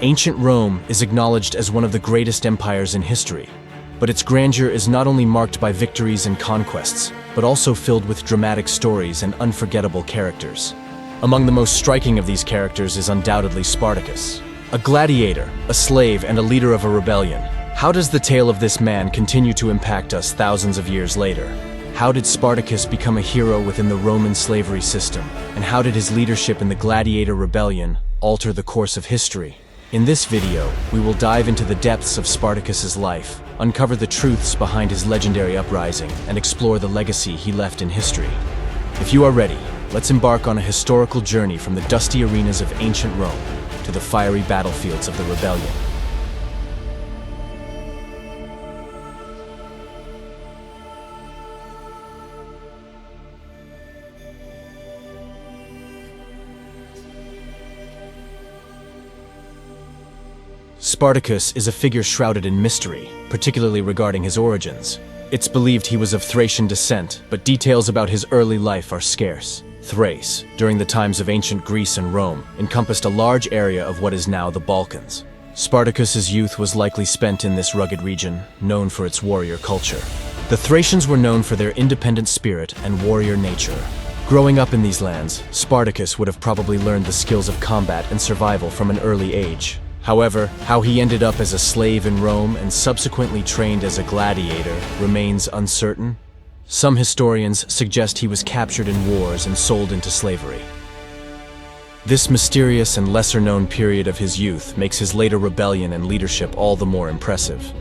Ancient Rome is acknowledged as one of the greatest empires in history, but its grandeur is not only marked by victories and conquests, but also filled with dramatic stories and unforgettable characters. Among the most striking of these characters is undoubtedly Spartacus, a gladiator, a slave, and a leader of a rebellion. How does the tale of this man continue to impact us thousands of years later? How did Spartacus become a hero within the Roman slavery system? And how did his leadership in the Gladiator rebellion alter the course of history? In this video, we will dive into the depths of Spartacus's life, uncover the truths behind his legendary uprising, and explore the legacy he left in history. If you are ready, let's embark on a historical journey from the dusty arenas of ancient Rome to the fiery battlefields of the rebellion. Spartacus is a figure shrouded in mystery, particularly regarding his origins. It's believed he was of Thracian descent, but details about his early life are scarce. Thrace, during the times of ancient Greece and Rome, encompassed a large area of what is now the Balkans. Spartacus's youth was likely spent in this rugged region, known for its warrior culture. The Thracians were known for their independent spirit and warrior nature. Growing up in these lands, Spartacus would have probably learned the skills of combat and survival from an early age. However, how he ended up as a slave in Rome and subsequently trained as a gladiator remains uncertain. Some historians suggest he was captured in wars and sold into slavery. This mysterious and lesser-known period of his youth makes his later rebellion and leadership all the more impressive.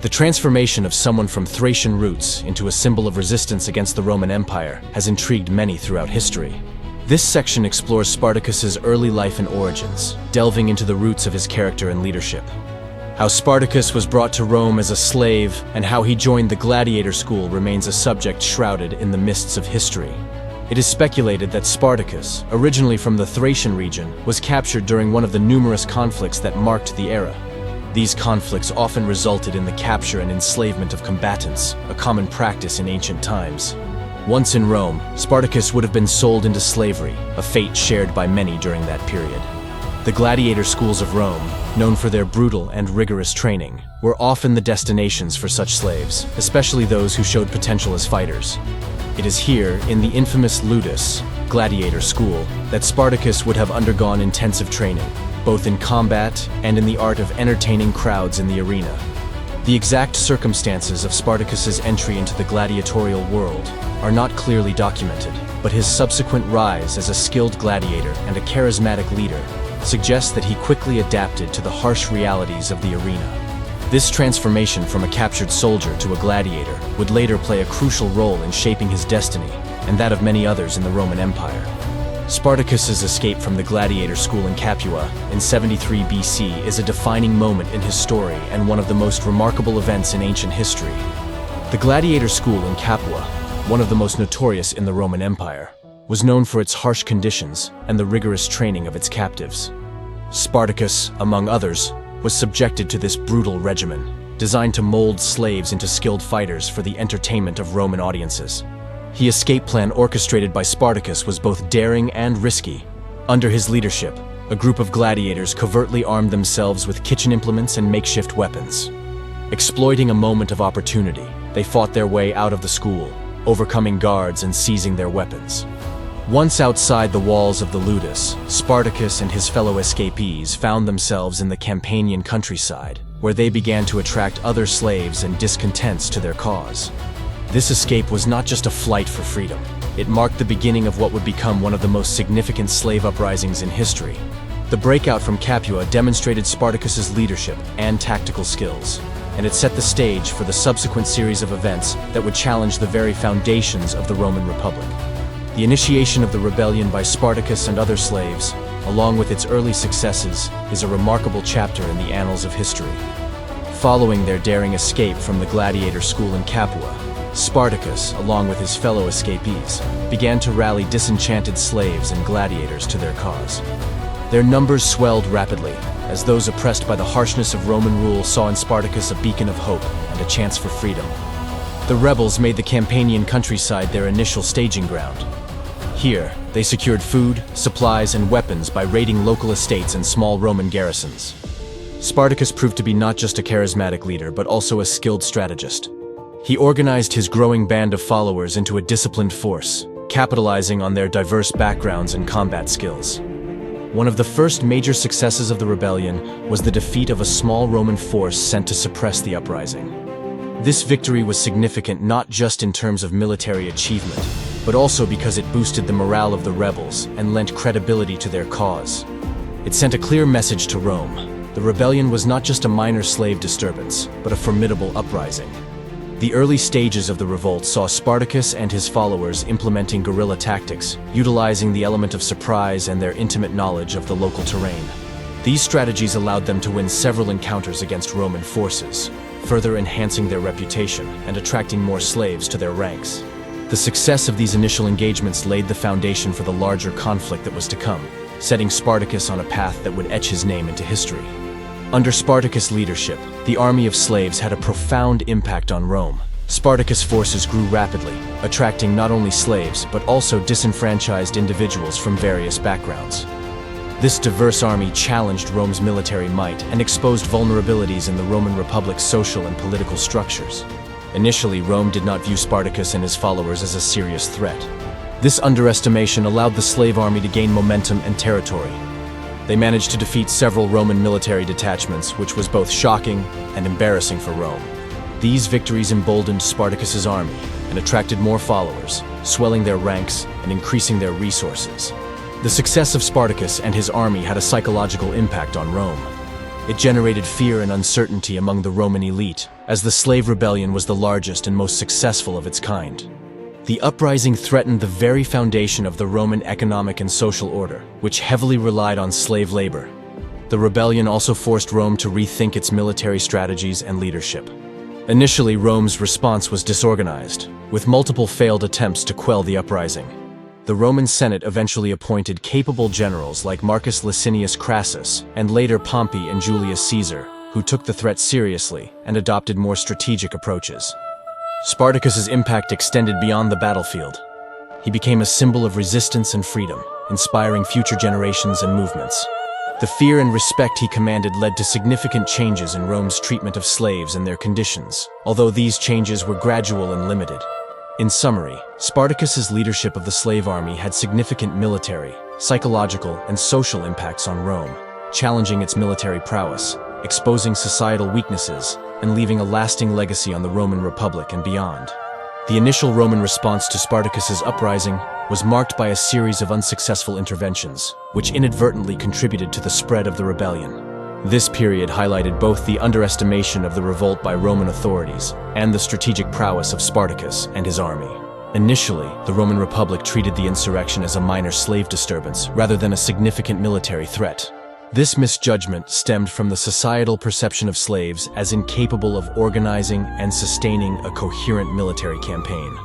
The transformation of someone from Thracian roots into a symbol of resistance against the Roman Empire has intrigued many throughout history. This section explores Spartacus's early life and origins, delving into the roots of his character and leadership. How Spartacus was brought to Rome as a slave and how he joined the gladiator school remains a subject shrouded in the mists of history. It is speculated that Spartacus, originally from the Thracian region, was captured during one of the numerous conflicts that marked the era. These conflicts often resulted in the capture and enslavement of combatants, a common practice in ancient times. Once in Rome, Spartacus would have been sold into slavery, a fate shared by many during that period. The gladiator schools of Rome, known for their brutal and rigorous training, were often the destinations for such slaves, especially those who showed potential as fighters. It is here, in the infamous Ludus, gladiator school, that Spartacus would have undergone intensive training, both in combat and in the art of entertaining crowds in the arena. The exact circumstances of Spartacus's entry into the gladiatorial world are not clearly documented, but his subsequent rise as a skilled gladiator and a charismatic leader suggests that he quickly adapted to the harsh realities of the arena. This transformation from a captured soldier to a gladiator would later play a crucial role in shaping his destiny and that of many others in the Roman Empire. Spartacus's escape from the gladiator school in Capua in 73 BC is a defining moment in his story and one of the most remarkable events in ancient history. The gladiator school in Capua, one of the most notorious in the Roman Empire, was known for its harsh conditions and the rigorous training of its captives. Spartacus, among others, was subjected to this brutal regimen, designed to mold slaves into skilled fighters for the entertainment of Roman audiences. The escape plan orchestrated by Spartacus was both daring and risky. Under his leadership, a group of gladiators covertly armed themselves with kitchen implements and makeshift weapons. Exploiting a moment of opportunity, they fought their way out of the school, overcoming guards and seizing their weapons. Once outside the walls of the Ludus, Spartacus and his fellow escapees found themselves in the Campanian countryside, where they began to attract other slaves and discontents to their cause. This escape was not just a flight for freedom. It marked the beginning of what would become one of the most significant slave uprisings in history. The breakout from Capua demonstrated Spartacus's leadership and tactical skills, and it set the stage for the subsequent series of events that would challenge the very foundations of the Roman Republic. The initiation of the rebellion by Spartacus and other slaves, along with its early successes, is a remarkable chapter in the annals of history. Following their daring escape from the gladiator school in Capua, Spartacus, along with his fellow escapees, began to rally disenchanted slaves and gladiators to their cause. Their numbers swelled rapidly, as those oppressed by the harshness of Roman rule saw in Spartacus a beacon of hope and a chance for freedom. The rebels made the Campanian countryside their initial staging ground. Here, they secured food, supplies, and weapons by raiding local estates and small Roman garrisons. Spartacus proved to be not just a charismatic leader, but also a skilled strategist. He organized his growing band of followers into a disciplined force, capitalizing on their diverse backgrounds and combat skills. One of the first major successes of the rebellion was the defeat of a small Roman force sent to suppress the uprising. This victory was significant not just in terms of military achievement, but also because it boosted the morale of the rebels and lent credibility to their cause. It sent a clear message to Rome. The rebellion was not just a minor slave disturbance, but a formidable uprising. The early stages of the revolt saw Spartacus and his followers implementing guerrilla tactics, utilizing the element of surprise and their intimate knowledge of the local terrain. These strategies allowed them to win several encounters against Roman forces, further enhancing their reputation and attracting more slaves to their ranks. The success of these initial engagements laid the foundation for the larger conflict that was to come, setting Spartacus on a path that would etch his name into history. Under Spartacus' leadership, the army of slaves had a profound impact on Rome. Spartacus' forces grew rapidly, attracting not only slaves but also disenfranchised individuals from various backgrounds. This diverse army challenged Rome's military might and exposed vulnerabilities in the Roman Republic's social and political structures. Initially, Rome did not view Spartacus and his followers as a serious threat. This underestimation allowed the slave army to gain momentum and territory. They managed to defeat several Roman military detachments, which was both shocking and embarrassing for Rome. These victories emboldened Spartacus's army and attracted more followers, swelling their ranks and increasing their resources. The success of Spartacus and his army had a psychological impact on Rome. It generated fear and uncertainty among the Roman elite, as the slave rebellion was the largest and most successful of its kind. The uprising threatened the very foundation of the Roman economic and social order, which heavily relied on slave labor. The rebellion also forced Rome to rethink its military strategies and leadership. Initially, Rome's response was disorganized, with multiple failed attempts to quell the uprising. The Roman Senate eventually appointed capable generals like Marcus Licinius Crassus and later Pompey and Julius Caesar, who took the threat seriously and adopted more strategic approaches. Spartacus's impact extended beyond the battlefield. He became a symbol of resistance and freedom, inspiring future generations and movements. The fear and respect he commanded led to significant changes in Rome's treatment of slaves and their conditions, although these changes were gradual and limited. In summary, Spartacus's leadership of the slave army had significant military, psychological, and social impacts on Rome, challenging its military prowess, exposing societal weaknesses, and leaving a lasting legacy on the Roman Republic and beyond. The initial Roman response to Spartacus's uprising was marked by a series of unsuccessful interventions, which inadvertently contributed to the spread of the rebellion. This period highlighted both the underestimation of the revolt by Roman authorities and the strategic prowess of Spartacus and his army. Initially, the Roman Republic treated the insurrection as a minor slave disturbance rather than a significant military threat. This misjudgment stemmed from the societal perception of slaves as incapable of organizing and sustaining a coherent military campaign.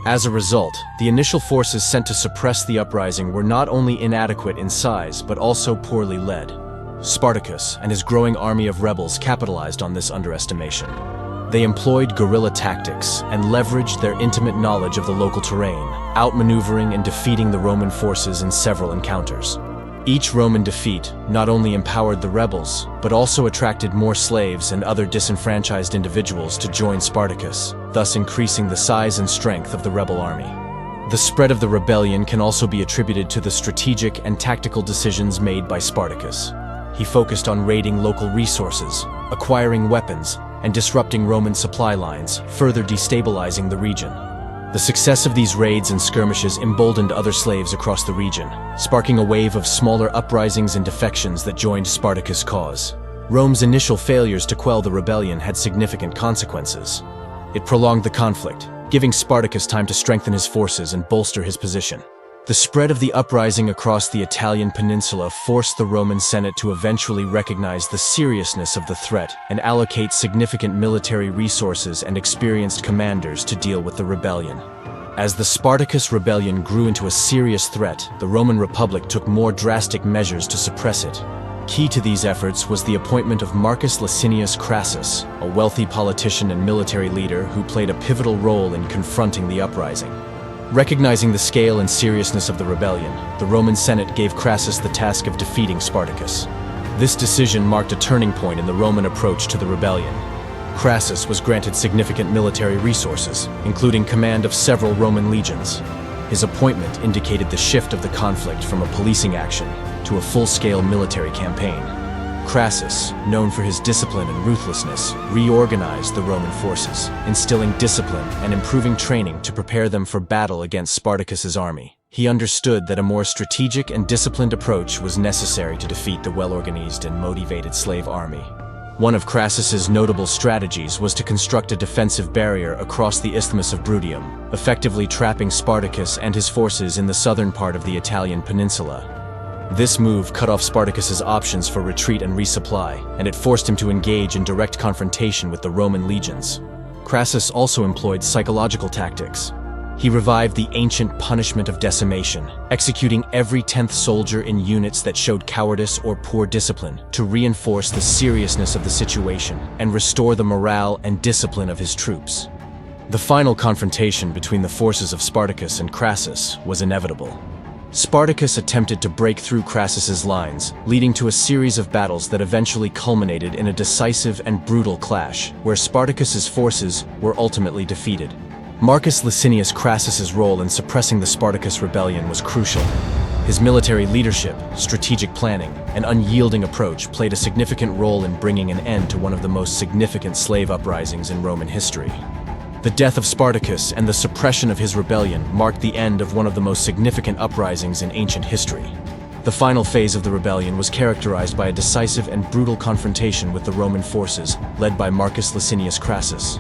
As a result, the initial forces sent to suppress the uprising were not only inadequate in size but also poorly led. Spartacus and his growing army of rebels capitalized on this underestimation. They employed guerrilla tactics and leveraged their intimate knowledge of the local terrain, outmaneuvering and defeating the Roman forces in several encounters. Each Roman defeat not only empowered the rebels, but also attracted more slaves and other disenfranchised individuals to join Spartacus, thus increasing the size and strength of the rebel army. The spread of the rebellion can also be attributed to the strategic and tactical decisions made by Spartacus. He focused on raiding local resources, acquiring weapons, and disrupting Roman supply lines, further destabilizing the region. The success of these raids and skirmishes emboldened other slaves across the region, sparking a wave of smaller uprisings and defections that joined Spartacus' cause. Rome's initial failures to quell the rebellion had significant consequences. It prolonged the conflict, giving Spartacus time to strengthen his forces and bolster his position. The spread of the uprising across the Italian peninsula forced the Roman Senate to eventually recognize the seriousness of the threat and allocate significant military resources and experienced commanders to deal with the rebellion. As the Spartacus rebellion grew into a serious threat, the Roman Republic took more drastic measures to suppress it. Key to these efforts was the appointment of Marcus Licinius Crassus, a wealthy politician and military leader who played a pivotal role in confronting the uprising. Recognizing the scale and seriousness of the rebellion, the Roman Senate gave Crassus the task of defeating Spartacus. This decision marked a turning point in the Roman approach to the rebellion. Crassus was granted significant military resources, including command of several Roman legions. His appointment indicated the shift of the conflict from a policing action to a full-scale military campaign. Crassus, known for his discipline and ruthlessness, reorganized the Roman forces, instilling discipline and improving training to prepare them for battle against Spartacus's army. He understood that a more strategic and disciplined approach was necessary to defeat the well-organized and motivated slave army. One of Crassus's notable strategies was to construct a defensive barrier across the Isthmus of Bruttium, effectively trapping Spartacus and his forces in the southern part of the Italian peninsula. This move cut off Spartacus's options for retreat and resupply, and it forced him to engage in direct confrontation with the Roman legions. Crassus also employed psychological tactics. He revived the ancient punishment of decimation, executing every 10th soldier in units that showed cowardice or poor discipline to reinforce the seriousness of the situation and restore the morale and discipline of his troops. The final confrontation between the forces of Spartacus and Crassus was inevitable. Spartacus attempted to break through Crassus's lines, leading to a series of battles that eventually culminated in a decisive and brutal clash, where Spartacus's forces were ultimately defeated. Marcus Licinius Crassus's role in suppressing the Spartacus rebellion was crucial. His military leadership, strategic planning, and unyielding approach played a significant role in bringing an end to one of the most significant slave uprisings in Roman history. The death of Spartacus and the suppression of his rebellion marked the end of one of the most significant uprisings in ancient history. The final phase of the rebellion was characterized by a decisive and brutal confrontation with the Roman forces, led by Marcus Licinius Crassus.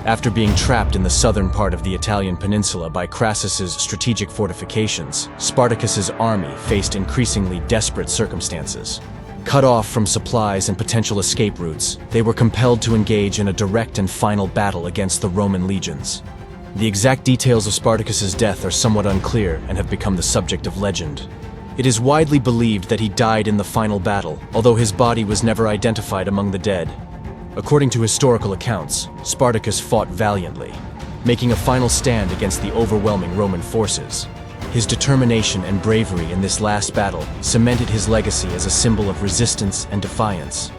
After being trapped in the southern part of the Italian peninsula by Crassus's strategic fortifications, Spartacus's army faced increasingly desperate circumstances. Cut off from supplies and potential escape routes, they were compelled to engage in a direct and final battle against the Roman legions. The exact details of Spartacus's death are somewhat unclear and have become the subject of legend. It is widely believed that he died in the final battle, although his body was never identified among the dead. According to historical accounts, Spartacus fought valiantly, making a final stand against the overwhelming Roman forces. His determination and bravery in this last battle cemented his legacy as a symbol of resistance and defiance.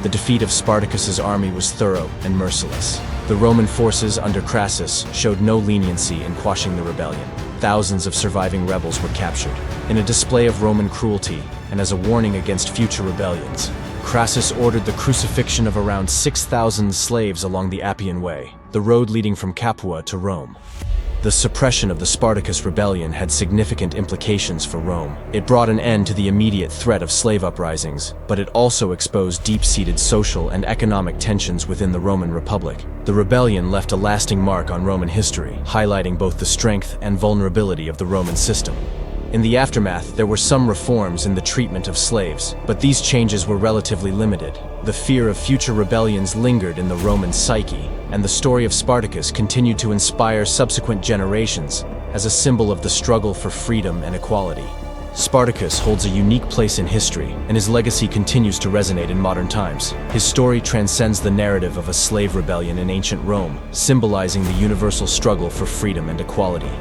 The defeat of Spartacus's army was thorough and merciless. The Roman forces under Crassus showed no leniency in quashing the rebellion. Thousands of surviving rebels were captured. In a display of Roman cruelty and as a warning against future rebellions, Crassus ordered the crucifixion of around 6,000 slaves along the Appian Way, the road leading from Capua to Rome. The suppression of the Spartacus rebellion had significant implications for Rome. It brought an end to the immediate threat of slave uprisings, but it also exposed deep-seated social and economic tensions within the Roman Republic. The rebellion left a lasting mark on Roman history, highlighting both the strength and vulnerability of the Roman system. In the aftermath, there were some reforms in the treatment of slaves, but these changes were relatively limited. The fear of future rebellions lingered in the Roman psyche, and the story of Spartacus continued to inspire subsequent generations as a symbol of the struggle for freedom and equality. Spartacus holds a unique place in history, and his legacy continues to resonate in modern times. His story transcends the narrative of a slave rebellion in ancient Rome, symbolizing the universal struggle for freedom and equality.